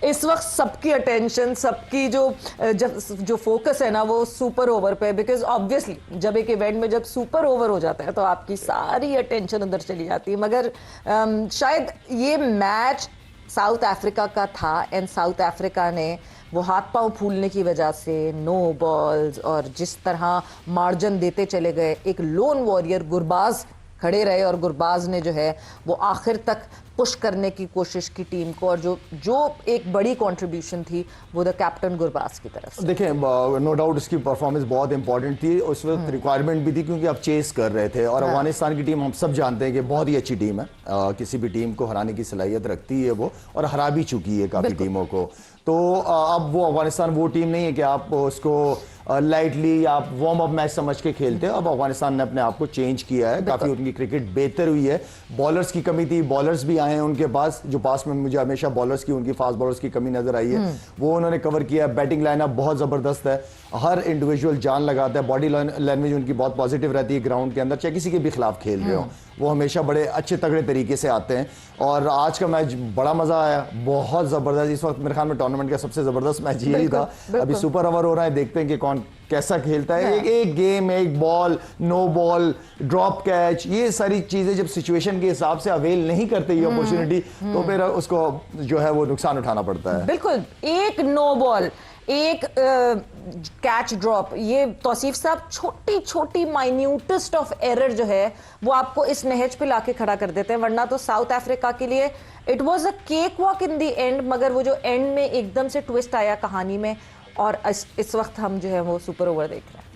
इस वक्त सबकी अटेंशन, सबकी जो फोकस है ना वो सुपर ओवर पे, बिकॉज ऑब्वियसली जब एक इवेंट में जब सुपर ओवर हो जाता है तो आपकी सारी अटेंशन उधर चली जाती है। मगर शायद ये मैच साउथ अफ्रीका का था एंड साउथ अफ्रीका ने वो हाथ पांव फूलने की वजह से नो बॉल्स और जिस तरह मार्जिन देते चले गए, एक लोन वॉरियर गुरबाज खड़े रहे और गुरबाज ने जो है वो आखिर तक पुश करने की कोशिश की टीम को, और जो एक बड़ी कंट्रीब्यूशन थी वो द कैप्टन गुरबाज की तरफ से। देखिए नो डाउट उसकी परफॉर्मेंस बहुत इंपॉर्टेंट थी, उस वक्त रिक्वायरमेंट भी थी क्योंकि आप चेस कर रहे थे। और अफगानिस्तान की टीम हम सब जानते हैं कि बहुत ही अच्छी टीम है, किसी भी टीम को हराने की सलाहियत रखती है वो, और हरा भी चुकी है काफ़ी टीमों को। तो अब वो अफगानिस्तान वो टीम नहीं है कि आप उसको लाइटली आप वार्म अप मैच समझ के खेलते हैं। अब अफगानिस्तान ने अपने आप को चेंज किया है, काफ़ी उनकी क्रिकेट बेहतर हुई है। बॉलर्स की कमी थी, बॉलर्स भी आए हैं उनके पास, जो पास में मुझे हमेशा बॉलर्स की, उनकी फास्ट बॉलर्स की कमी नजर आई है, वो उन्होंने कवर किया। बैटिंग लाइनअप बहुत ज़बरदस्त है, हर इंडिविजुअल जान लगाता है, बॉडी लैंग्वेज उनकी बहुत पॉजिटिव रहती है ग्राउंड के अंदर, चाहे किसी के भी खिलाफ खेल रहे हो वो हमेशा बड़े अच्छे तगड़े तरीके से आते हैं। और आज का मैच बड़ा मजा आया, बहुत जबरदस्त। इस वक्त मेरे ख्याल में टूर्नामेंट का सबसे जबरदस्त मैच यही था। अभी सुपर ओवर हो रहा है, देखते हैं कि कौन कैसा खेलता है। एक गेम, एक ball, no ball, drop catch, ये सारी चीजें जब सिचुएशन के हिसाब से अवेल नहीं करते ये अपॉर्चुनिटी, तो फिर उसको जो है वो नुकसान उठाना पड़ता है। बिल्कुल, एक नो बॉल, एक कैच ड्रॉप, ये तौसीफ साहब छोटी छोटी माइन्यूटेस्ट ऑफ एरर जो है वो आपको इस नहज पे लाके खड़ा कर देते हैं। वरना तो साउथ अफ्रीका के लिए it was a cake walk in the end, मगर वो जो एंड में एकदम से ट्विस्ट आया कहानी में, और इस वक्त हम जो है वो सुपर ओवर देख रहे हैं।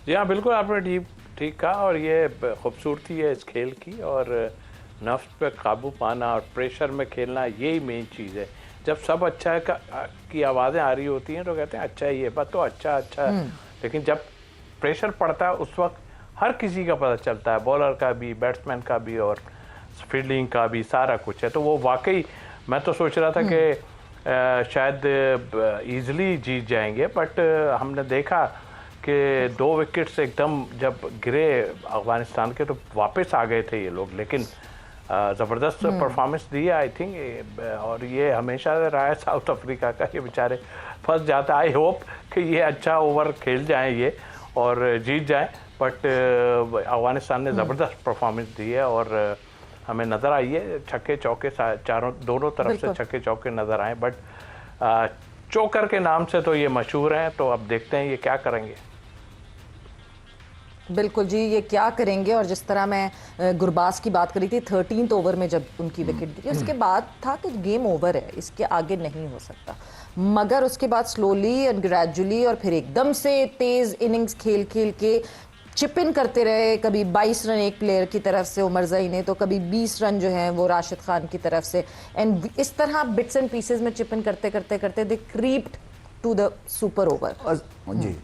जी हाँ, बिल्कुल आपने ठीक कहा, और ये खूबसूरती है इस खेल की, और नफ्स पे काबू पाना और प्रेशर में खेलना, यही मेन चीज़ है। जब सब अच्छा है की आवाज़ें आ रही होती हैं तो कहते हैं अच्छा है ये बात, तो अच्छा है, लेकिन जब प्रेशर पड़ता है उस वक्त हर किसी का पता चलता है, बॉलर का भी, बैट्समैन का भी, और फील्डिंग का भी, सारा कुछ है। तो वो वाकई मैं तो सोच रहा था कि शायद ईज़िली जीत जाएंगे, बट हमने देखा कि 2 विकेट्स एकदम जब गिरे अफगानिस्तान के तो वापस आ गए थे ये लोग, लेकिन ज़बरदस्त परफॉर्मेंस दी है आई थिंक। और ये हमेशा रहा है साउथ अफ्रीका का, ये बेचारे फंस जाते हैं। आई होप कि ये अच्छा ओवर खेल जाएं ये और जीत जाएं, बट अफगानिस्तान ने ज़बरदस्त परफॉर्मेंस दी है, और हमें नज़र आई है छक्के चौके दोनों तरफ से छक्के चौके नज़र आए, बट चोकर के नाम से तो ये मशहूर हैं। तो अब देखते हैं ये क्या करेंगे। बिल्कुल जी, ये क्या करेंगे। और जिस तरह मैं गुरबाज की बात करी थी 13th ओवर में जब उनकी विकेट दी, उसके बाद था कि गेम ओवर है, इसके आगे नहीं हो सकता। मगर उसके बाद स्लोली एंड ग्रेजुअली और फिर एकदम से तेज इनिंग्स खेल के चिप इन करते रहे। कभी 22 रन एक प्लेयर की तरफ से उमर जई ने, तो कभी 20 रन जो हैं वो राशिद खान की तरफ से, एंड इस तरह बिट्स एंड पीसेस में चिप इन करते they crept to the super over. जी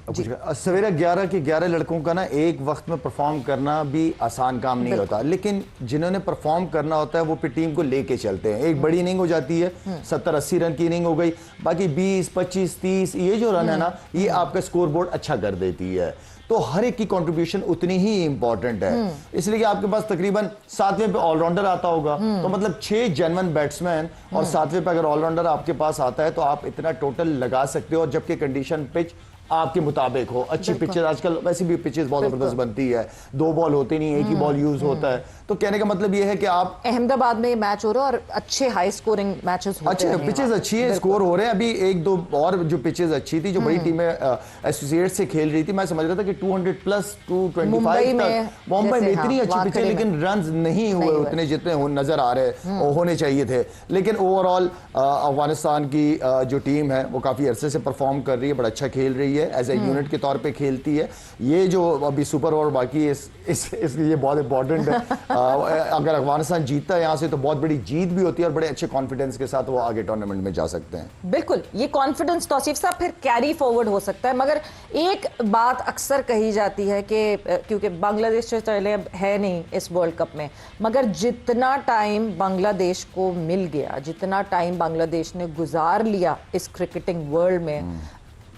सवेरे 11 के 11 लड़कों का ना एक वक्त में परफॉर्म करना भी आसान काम नहीं होता, लेकिन जिन्होंने परफॉर्म करना होता है वो फिर टीम को लेके चलते हैं। एक बड़ी इनिंग हो जाती है, 70-80 रन की इनिंग हो गई, बाकी 20, 25, 30 ये जो रन है ना, ये आपका स्कोर बोर्ड अच्छा कर देती है। तो हर एक की कंट्रीब्यूशन उतनी ही इंपॉर्टेंट है, इसलिए कि आपके पास तकरीबन 7वें पे ऑलराउंडर आता होगा, तो मतलब 6 जेन्युइन बैट्समैन और 7वें पे अगर ऑलराउंडर आपके पास आता है तो आप इतना टोटल लगा सकते हो। और जबकि कंडीशन पिच आपके मुताबिक हो, अच्छी पिचेस, आजकल वैसे भी पिचेस बहुत जबरदस्त बनती है, 2 बॉल होते नहीं, एक ही बॉल यूज होता है। तो कहने का मतलब ये है कि आप अहमदाबाद में मैच हो रहा है और अच्छे हाई स्कोरिंग मैचेस होते हैं, अच्छे पिचेस अच्छी है, स्कोर हो रहे हैं। अभी 1-2 और जो पिचेस अच्छी थी, जो बड़ी टीमें एसोसिएट से खेल रही थी, मैं समझ रहा था कि 200+ 225 तक मुंबई में इतनी अच्छी पिच है, लेकिन रन नहीं हुए उतने जितने नजर आ रहे होने चाहिए थे। लेकिन ओवरऑल अफगानिस्तान की जो टीम है वो काफी अरसे से परफॉर्म कर रही है, बड़ा अच्छा खेल रही है, एज ए यूनिट के तौर पे खेलती है। ये जो अभी सुपर ओवर बाकी है ये बहुत इंपॉर्टेंट है। अगर अफगानिस्तान जीतता है यहाँ से तो बहुत बड़ी जीत भी होती है, और बड़े अच्छे कॉन्फिडेंस के साथ वो आगे टूर्नामेंट में जा सकते हैं। बिल्कुल, ये कॉन्फिडेंस तौसीफ साहब फिर कैरी फॉरवर्ड हो सकता है। मगर एक बात अक्सर कही जाती है कि क्योंकि बांग्लादेश से चले है नहीं इस वर्ल्ड कप में, मगर जितना टाइम बांग्लादेश को मिल गया, जितना टाइम बांग्लादेश ने गुजार लिया इस क्रिकेटिंग वर्ल्ड में,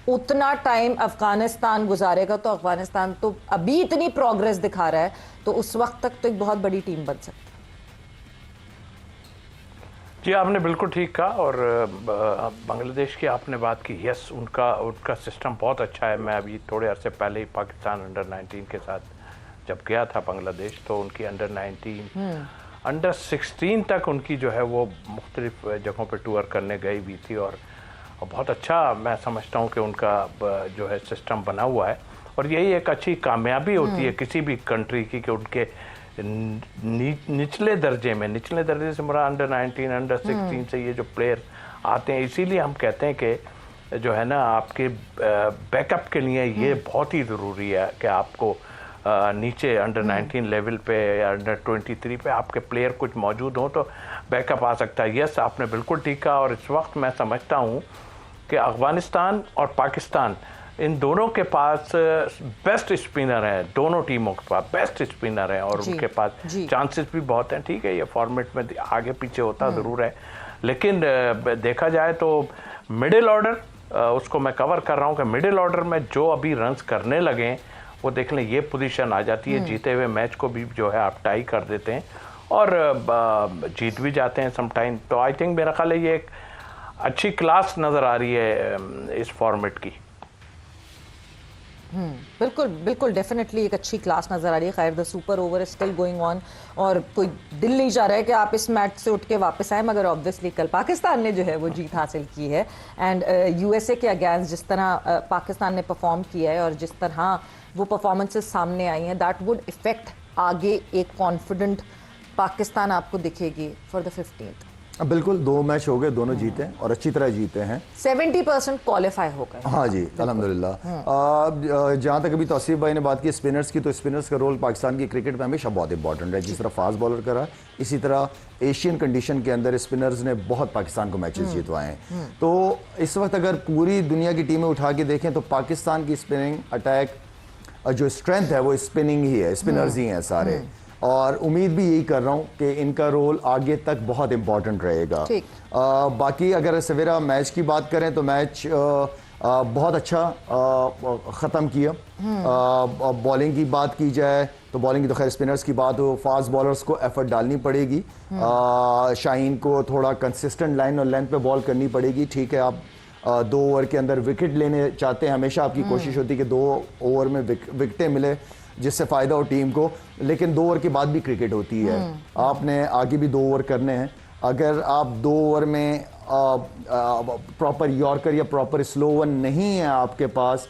उतना टाइम अफगानिस्तान गुजारेगा तो अफगानिस्तान तो अभी इतनी प्रोग्रेस दिखा रहा है, तो उस वक्त तक तो एक बहुत बड़ी टीम बन सकती है। जी आपने बिल्कुल ठीक कहा। और बांग्लादेश की आपने बात की, यस उनका सिस्टम बहुत अच्छा है। मैं अभी थोड़े अरसे पहले ही पाकिस्तान अंडर 19 के साथ जब गया था बांग्लादेश, तो उनकी अंडर 19 अंडर 16 तक उनकी जो है वो मुख्तलिफ जगहों पर टूर करने गई भी थी। और बहुत अच्छा मैं समझता हूँ कि उनका जो है सिस्टम बना हुआ है। और यही एक अच्छी कामयाबी होती है किसी भी कंट्री की कि उनके निचले दर्जे से मेरा अंडर 19 अंडर 16 से ये जो प्लेयर आते हैं, इसीलिए हम कहते हैं कि जो है ना आपके बैकअप के लिए ये बहुत ही ज़रूरी है कि आपको नीचे अंडर 19 लेवल पे या अंडर 23 पे आपके प्लेयर कुछ मौजूद हों तो बैकअप आ सकता है। यस आपने बिल्कुल ठीक कहा। और इस वक्त मैं समझता हूँ कि अफगानिस्तान और पाकिस्तान इन दोनों के पास बेस्ट स्पिनर हैं, दोनों टीमों के पास बेस्ट स्पिनर हैं और उनके पास चांसेस भी बहुत हैं। ठीक है, ये फॉर्मेट में आगे पीछे होता ज़रूर है, लेकिन देखा जाए तो मिडिल ऑर्डर उसको मैं कवर कर रहा हूँ कि मिडिल ऑर्डर में जो अभी रन्स करने लगे वो देख लें, ये पोजीशन आ जाती है, जीते हुए मैच को भी जो है आप टाई कर देते हैं और जीत भी जाते हैं समटाइम। तो आई थिंक मेरा ख्याल है ये एक अच्छी क्लास नज़र आ रही है इस फॉर्मेट की। बिल्कुल बिल्कुल डेफिनेटली एक अच्छी क्लास नज़र आ रही है। खैर the super over is still going on और कोई दिल नहीं चाह रहा है कि आप इस मैच से उठ के वापस आए, मगर ऑब्वियसली कल पाकिस्तान ने जो है वो जीत हासिल की है। एंड यूएसए के अगेंस्ट जिस तरह पाकिस्तान ने परफॉर्म किया है और जिस तरह वो परफॉर्मेंसेस सामने आई हैं, दैट वुड इफेक्ट आगे एक कॉन्फिडेंट पाकिस्तान आपको दिखेगी फॉर द 15th। बिल्कुल 2 मैच हो गए, दोनों जीते और अच्छी तरह जीते हैं। 70% क्वालिफाई हो गए। हाँ जी अल्हम्दुलिल्लाह। जहाँ तक अभी तौसीफ भाई ने बात की स्पिनर्स की, तो स्पिनर्स का रोल पाकिस्तान की क्रिकेट में हमेशा बहुत इंपॉर्टेंट है। जिस तरह फास्ट बॉलर करा, इसी तरह एशियन कंडीशन के अंदर स्पिनर्स ने बहुत पाकिस्तान को मैचेस जितवाए हैं। तो इस वक्त अगर पूरी दुनिया की टीमें उठा के देखें तो पाकिस्तान की स्पिनिंग अटैक जो स्ट्रेंथ है वो स्पिनिंग ही है, स्पिनर्स ही हैं सारे। और उम्मीद भी यही कर रहा हूँ कि इनका रोल आगे तक बहुत इंपॉर्टेंट रहेगा। बाकी अगर सवेरा मैच की बात करें तो मैच बहुत अच्छा ख़त्म किया। बॉलिंग की बात की जाए तो बॉलिंग की तो खैर स्पिनर्स की बात हो, फास्ट बॉलर्स को एफर्ट डालनी पड़ेगी। शाहीन को थोड़ा कंसिस्टेंट लाइन और लेंथ पे बॉल करनी पड़ेगी। ठीक है, आप 2 ओवर के अंदर विकेट लेने चाहते हैं, हमेशा आपकी कोशिश होती है कि 2 ओवर में विकेटें मिले जिससे फ़ायदा हो टीम को, लेकिन 2 ओवर के बाद भी क्रिकेट होती है। आपने आगे भी 2 ओवर करने हैं। अगर आप 2 ओवर में प्रॉपर यॉर्कर या प्रॉपर स्लो वन नहीं है आपके पास,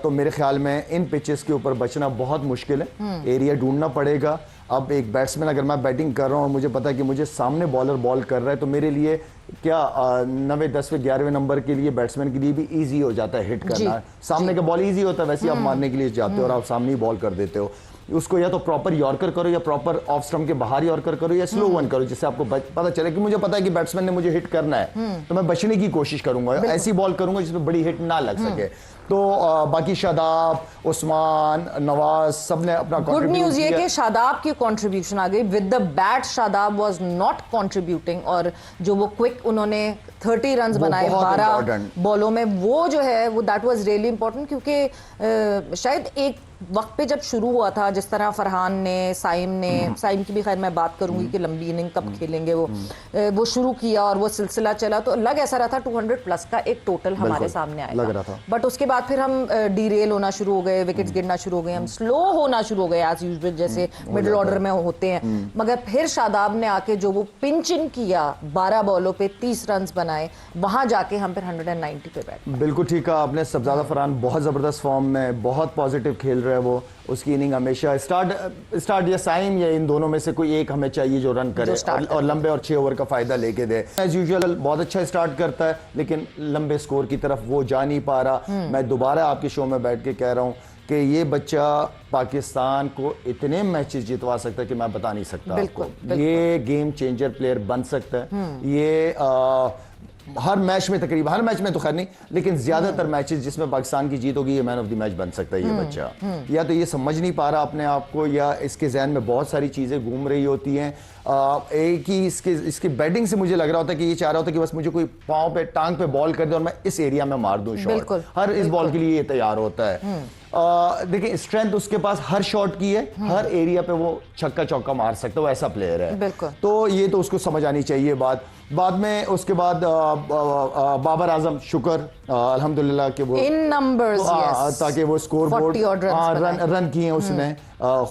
तो मेरे ख्याल में इन पिचेस के ऊपर बचना बहुत मुश्किल है। एरिया ढूंढना पड़ेगा। अब एक बैट्समैन अगर मैं बैटिंग कर रहा हूँ और मुझे पता है कि मुझे सामने बॉलर बॉल कर रहा है, तो मेरे लिए क्या 9वें 10वें 11वें नंबर के लिए बैट्समैन के लिए भी इजी हो जाता है हिट करना। सामने का बॉल इजी होता है, वैसे आप मारने के लिए जाते हो और आप सामने ही बॉल कर देते हो। उसको या तो प्रॉपर यॉर्कर करो या प्रॉपर ऑफ स्टंप के बाहर यॉर्कर करो या स्लो वन करो, जिससे आपको पता चले कि मुझे पता है कि बैट्समैन ने मुझे हिट करना है, तो मैं बचने की कोशिश करूंगा, ऐसी बॉल करूंगा जिसमें बड़ी हिट ना लग सके। तो बाकी शादाब, उस्मान, नवाज सब ने अपना गुड न्यूज ये कि शादाब की कंट्रीब्यूशन आ गई। With the bat Shadab was not contributing और जो वो क्विक उन्होंने 30 रन्स बनाए 12 बॉलों में, वो जो है वो दैट वाज रियली इंपॉर्टेंट। क्योंकि शायद एक वक्त पे जब शुरू हुआ था, जिस तरह फरहान ने साइम की भी खैर मैं बात करूंगी कि लंबी इनिंग कब खेलेंगे, वो शुरू किया और वो सिलसिला चला, तो लग ऐसा रहा था 200 प्लस का एक टोटल हमारे सामने आएगा। बट उसके बाद फिर हम डीरेल होना शुरू हो गए, विकेट्स गिरना शुरू हो गए, हम स्लो होना शुरू हो गए एज यूजुअल जैसे मिडिल ऑर्डर में होते हैं। मगर फिर शादाब ने आके जो वो पिंच इन किया, 12 बॉलों पे 30 रन बनाए, वहां जाके हम फिर 190 पे बैठे। बिल्कुल ठीक है आपने। सबजादा फरहान बहुत जबरदस्त फॉर्म में, बहुत पॉजिटिव खेल रहे है वो। उसकी इनिंग हमेशा स्टार्ट या साइम या इन दोनों में से कोई एक हमें चाहिए जो रन करे और लंबे और 6 ओवर का फायदा लेके दे। एज यूजुअल बहुत अच्छा स्टार्ट करता है, लेकिन लंबे स्कोर की तरफ वो जा नहीं पा रहा। मैं दोबारा आपके शो में बैठ के कह रहा हूँ कि ये बच्चा पाकिस्तान को इतने मैचेस जितवा सकता है कि मैं बता नहीं सकता आपको। ये गेम चेंजर प्लेयर बन सकता है। ये हर मैच में, तकरीबन हर मैच में तो खैर नहीं, लेकिन ज्यादातर मैचेस जिसमें पाकिस्तान की जीत होगी, ये मैन ऑफ द मैच बन सकता है ये बच्चा। या तो ये समझ नहीं पा रहा अपने आप को, या इसके जहन में बहुत सारी चीजें घूम रही होती हैं। एक ही इसकी बैटिंग से मुझे लग रहा होता है कि ये चाह रहा होता है कि बस मुझे कोई पांव पे टांग पे बॉल कर दे और मैं इस एरिया में मार दूं शॉट। हर इस बॉल के लिए ये तैयार होता है। देखिए स्ट्रेंथ उसके पास हर शॉट की है, हर एरिया पे वो छक्का चौका मार सकता है, वो ऐसा प्लेयर है। बिल्कुल। तो ये तो उसको समझ आनी चाहिए बात। बाद में उसके बाद बाबर आजम शुक्र अल्हम्दुलिल्लाह के वो इन नंबर्स ताकि वो score board 40 odd runs run किए हैं उसने,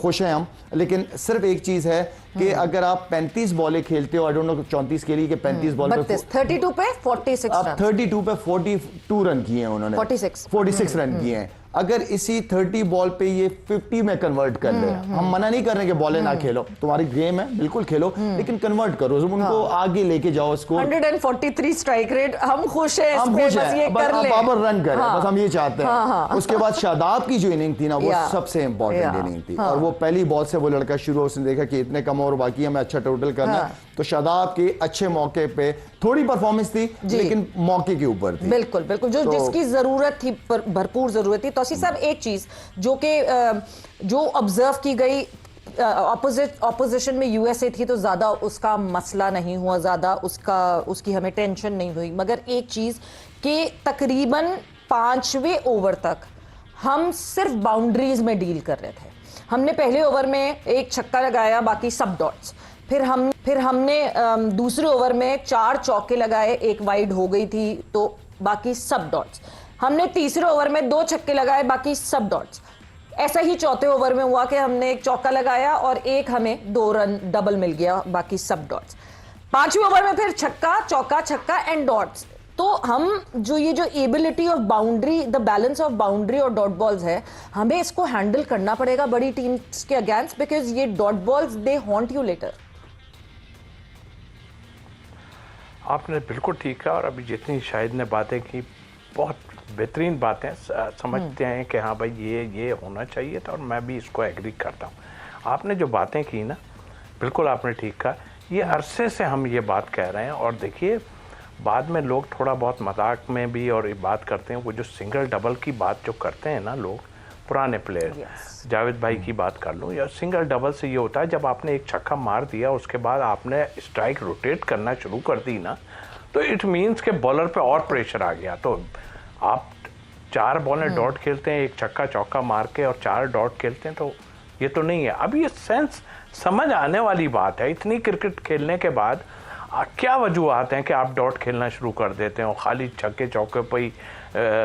खुश हैं हम। लेकिन सिर्फ एक चीज है कि अगर आप 35 बॉलें खेलते हो, आई डोंट नो 34 के लिए कि 35 बॉल पे 32 पे 46 अब रन 32 पे 42 रन किए हैं उन्होंने, 46 रन किए हैं। अगर इसी 30 बॉल पे ये 50 में कन्वर्ट कर ले, हम मना नहीं कर रहे कि बॉलें ना खेलो, तुम्हारी गेम है बिल्कुल खेलो, लेकिन कन्वर्ट करो, उनको आगे लेके जाओ स्कोर। 143 स्ट्राइक रेट, हम खुश हैं हम इसमें, खुश बस ये हैं, कर ले। बाबर रन करे, बस हम ये चाहते हैं। उसके बाद शादाब की जो इनिंग थी ना, वो Yeah. सबसे इंपॉर्टेंट Yeah. इनिंग थी। और वो पहली बॉल से वो लड़का शुरू, उसने देखा कि इतने कम ओवर बाकी है, हमें अच्छा टोटल करना है। तो शादाब के अच्छे मौके पे थोड़ी परफॉर्मेंस थी, लेकिन मौके के ऊपर थी। बिल्कुल बिल्कुल, जो जिसकी जरूरत थी, भरपूर जरूरत थी। तौसीफ साहब, एक चीज जो कि जो ऑब्जर्व की गई, ऑपोजिशन में यूएसए थी तो ज्यादा उसका मसला नहीं हुआ, ज्यादा उसकी हमें टेंशन नहीं हुई। मगर एक चीज कि तकरीबन 5वें ओवर तक हम सिर्फ बाउंड्रीज में डील कर रहे थे। हमने पहले ओवर में एक छक्का लगाया, बाकी सब डॉट्स। फिर हमने दूसरे ओवर में 4 चौके लगाए, एक वाइड हो गई थी तो बाकी सब डॉट्स। हमने तीसरे ओवर में 2 छक्के लगाए, बाकी सब डॉट्स। ऐसा ही चौथे ओवर में हुआ कि हमने एक चौका लगाया और एक हमें 2 रन डबल मिल गया, बाकी सब डॉट्स। 5वें ओवर में फिर छक्का चौका छक्का एंड डॉट्स। तो हम जो ability of boundary, the balance of boundary और डॉट बॉल्स है, हमें इसको हैंडल करना पड़ेगा बड़ी टीम्स के अगेंस्ट, बिकॉज ये dot balls they haunt you later. आपने बिल्कुल ठीक कहा, और अभी जितनी शाहिद ने बातें की, बहुत बेहतरीन बातें, समझते हैं कि हाँ भाई ये होना चाहिए था, और मैं भी इसको एग्री करता हूँ। आपने जो बातें की ना, बिल्कुल आपने ठीक कहा। ये अरसे से हम ये बात कह रहे हैं, और देखिए बाद में लोग थोड़ा बहुत मजाक में भी और ये बात करते हैं, वो जो सिंगल डबल की बात जो करते हैं ना लोग, पुराने प्लेयर, जावेद भाई की बात कर लूँ, या सिंगल डबल से ये होता है जब आपने एक छक्का मार दिया, उसके बाद आपने स्ट्राइक रोटेट करना शुरू कर दी ना, तो इट मीन्स के बॉलर पे और प्रेशर आ गया। तो आप 4 बॉलें डॉट खेलते हैं, एक छक्का चौका मार के, और 4 डॉट खेलते हैं, तो ये तो नहीं है। अब ये सेंस समझ आने वाली बात है, इतनी क्रिकेट खेलने के बाद क्या वजूहत हैं कि आप डॉट खेलना शुरू कर देते हो, खाली छक्के चौके पे ही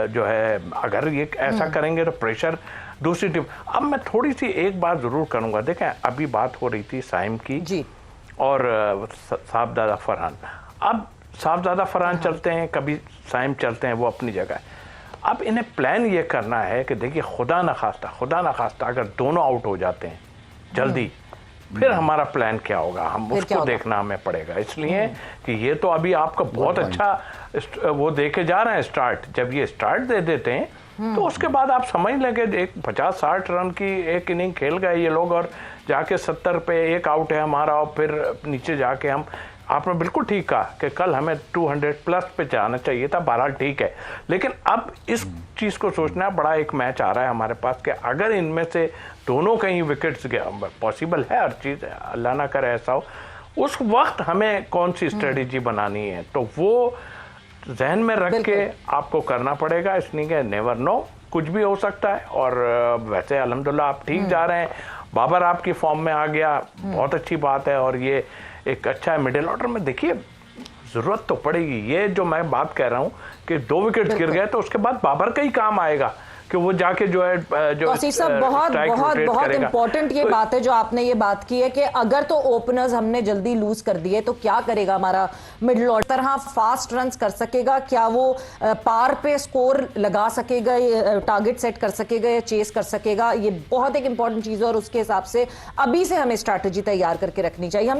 जो है, अगर ये ऐसा करेंगे तो प्रेशर दूसरी टीम। अब मैं थोड़ी सी एक बात ज़रूर करूँगा, देखें अभी बात हो रही थी साइम की जी, और साहबजादा फरहान। अब साहबजादा फरहान चलते हैं, कभी साइम चलते हैं, वो अपनी जगह है। अब इन्हें प्लान ये करना है कि देखिए खुदा न खास्ता अगर दोनों आउट हो जाते हैं जल्दी, फिर हमारा प्लान क्या होगा, हम उसको देखना हमें पड़ेगा। इसलिए कि ये तो अभी आपका बहुत अच्छा वो देके जा रहे हैं स्टार्ट, जब ये स्टार्ट दे देते हैं तो उसके बाद आप समझ लेंगे एक 50-60 रन की एक इनिंग खेल गए ये लोग, और जाके 70 पे एक आउट है हमारा, और फिर नीचे जाके हम, आपने बिल्कुल ठीक कहा कि कल हमें 200 प्लस पे जाना चाहिए था, बहरहाल ठीक है। लेकिन अब इस चीज़ को सोचना, बड़ा एक मैच आ रहा है हमारे पास कि अगर इनमें से दोनों कहीं विकेट्स गया, पॉसिबल है हर चीज़, अल्लाह ना करे ऐसा हो, उस वक्त हमें कौन सी स्ट्रेटजी बनानी है, तो वो जहन में रख के आपको करना पड़ेगा। इसलिए नेवर नो, कुछ भी हो सकता है। और वैसे अल्हम्दुलिल्लाह आप ठीक जा रहे हैं, बाबर आपकी फॉर्म में आ गया, बहुत अच्छी बात है, और ये एक अच्छा है। मिडिल ऑर्डर में देखिए ज़रूरत तो पड़ेगी, ये जो मैं बात कह रहा हूँ कि 2 विकेट गिर गए तो उसके बाद बाबर का ही काम आएगा कि वो जाके जो है जो बहुत इंपॉर्टेंट ये बात है जो आपने ये बात की है कि अगर तो ओपनर्स हमने जल्दी लूज कर दिए तो क्या करेगा हमारा मिडिल ऑर्डर, तरह फास्ट रन्स कर सकेगा, क्या वो पार पे स्कोर लगा सकेगा, टारगेट सेट कर सकेगा या चेस कर सकेगा, ये बहुत एक इंपॉर्टेंट चीज है, और उसके हिसाब से अभी से हमें स्ट्रैटेजी तैयार करके रखनी चाहिए। हमें